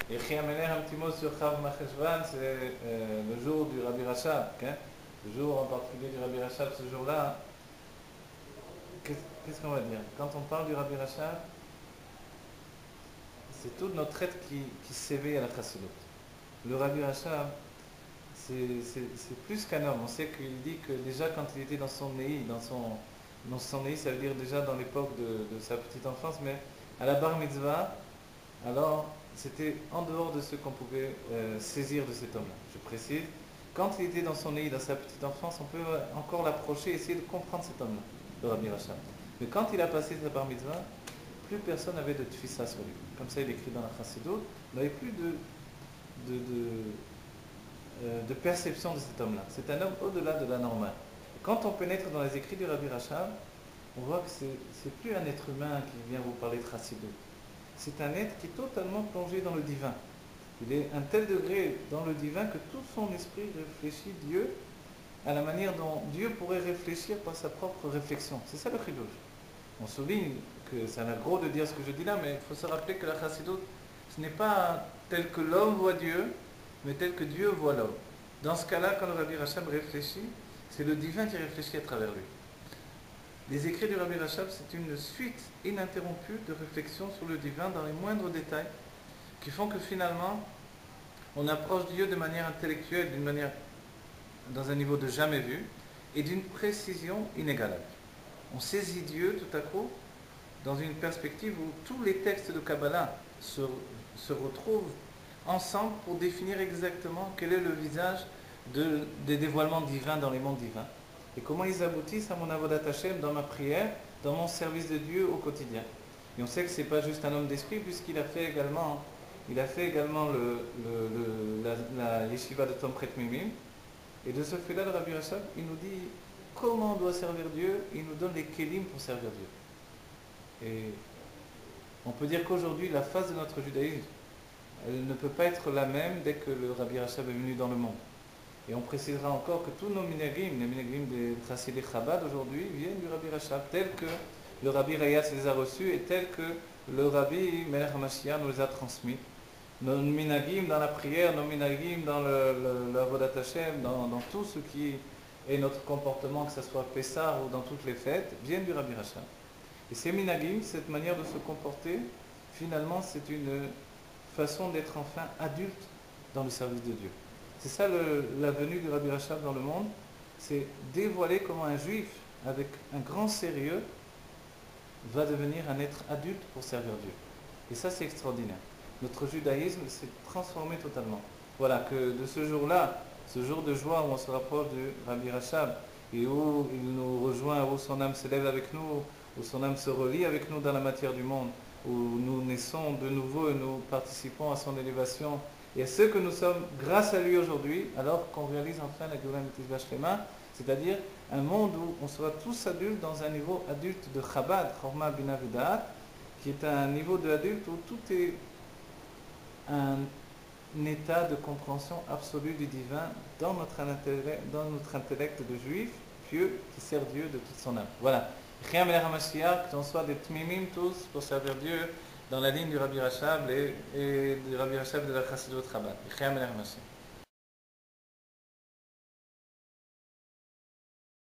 Et Chiamener, un petit mot sur Chav Macheshvan, c'est le jour du Rabbi Rachab. Le jour en particulier du Rabbi Rachab, ce jour-là, qu'est-ce qu'on va dire? Quand on parle du Rabbi Rachab, c'est toute notre être qui s'éveille à la Chassidut. Le Rabbi Rachab, c'est plus qu'un homme. On sait qu'il dit que déjà quand il était dans son nez, dans son nez, ça veut dire déjà dans l'époque de sa petite enfance, mais à la bar mitzvah, alors c'était en dehors de ce qu'on pouvait saisir de cet homme-là. Je précise, quand il était dans son nez, dans sa petite enfance, on peut encore l'approcher, essayer de comprendre cet homme-là, le Rabbi Rachab. Mais quand il a passé sa bar mitzvah, plus personne n'avait de tfissa sur lui. Comme ça, il écrit dans la Chassidut, il n'avait plus de perception de cet homme-là. C'est un homme au-delà de la normale. Et quand on pénètre dans les écrits du Rabbi Rachab, on voit que c'est plus un être humain qui vient vous parler de Chassidut. C'est un être qui est totalement plongé dans le divin. Il est un tel degré dans le divin que tout son esprit réfléchit Dieu à la manière dont Dieu pourrait réfléchir par sa propre réflexion. C'est ça le chidouche. On souligne que c'est un gros de dire ce que je dis là, mais il faut se rappeler que la Chassidut, ce n'est pas tel que l'homme voit Dieu, mais tel que Dieu voit l'homme. Dans ce cas-là, quand le Rabbi Rachab réfléchit, c'est le divin qui réfléchit à travers lui. Les écrits du Rabbi Rachab, c'est une suite ininterrompue de réflexions sur le divin dans les moindres détails, qui font que finalement, on approche Dieu de manière intellectuelle, dans un niveau de jamais vu, et d'une précision inégalable. On saisit Dieu tout à coup dans une perspective où tous les textes de Kabbalah se retrouvent ensemble pour définir exactement quel est le visage des dévoilements divins dans les mondes divins et comment ils aboutissent à mon avodat Hashem dans ma prière, dans mon service de Dieu au quotidien. Et on sait que ce n'est pas juste un homme d'esprit puisqu'il a fait également, la yeshiva de Tom Pret Mimim. Et de ce fait-là, le Rabbi Rachab, il nous dit comment on doit servir Dieu, il nous donne les kélim pour servir Dieu. Et on peut dire qu'aujourd'hui, la phase de notre judaïsme, elle ne peut pas être la même dès que le Rabbi Rachab est venu dans le monde. Et on précisera encore que tous nos minagim, les minagim des Chassidei Chabad aujourd'hui, viennent du Rabbi Rachab, tel que le Rabbi Rayatz les a reçus et tel que le Rabbi Melech HaMashiach nous les a transmis. Nos minagim dans la prière, nos minagim dans le Avodat Hashem, dans tout ce qui est notre comportement, que ce soit Pessah ou dans toutes les fêtes, viennent du Rabbi Rachab. Et ces minagim, cette manière de se comporter, finalement, c'est une façon d'être enfin adulte dans le service de Dieu. C'est ça la venue du Rabbi Rachab dans le monde, c'est dévoiler comment un juif, avec un grand sérieux, va devenir un être adulte pour servir Dieu. Et ça, c'est extraordinaire. Notre judaïsme s'est transformé totalement. Voilà, que de ce jour-là, ce jour de joie où on se rapproche du Rabbi Rachab, et où il nous rejoint, où son âme s'élève avec nous, où son âme se relie avec nous dans la matière du monde, où nous naissons de nouveau et nous participons à son élévation, et à ce que nous sommes grâce à lui aujourd'hui, alors qu'on réalise enfin la Géoula Mitzvah Shlema, c'est-à-dire un monde où on sera tous adultes dans un niveau adulte de Chabad, Chorma Bina V'Da'at, qui est un niveau d'adulte où tout est un état de compréhension absolue du divin dans notre intellect de juif pieux qui sert Dieu de toute son âme. Voilà. Chayam el HaMashiach, qu'on soit des tmimim tous pour servir Dieu dans la ligne du Rabbi Rachab et du Rabbi Rachab de la Chassidut Chabad. Chayam el HaMashiach.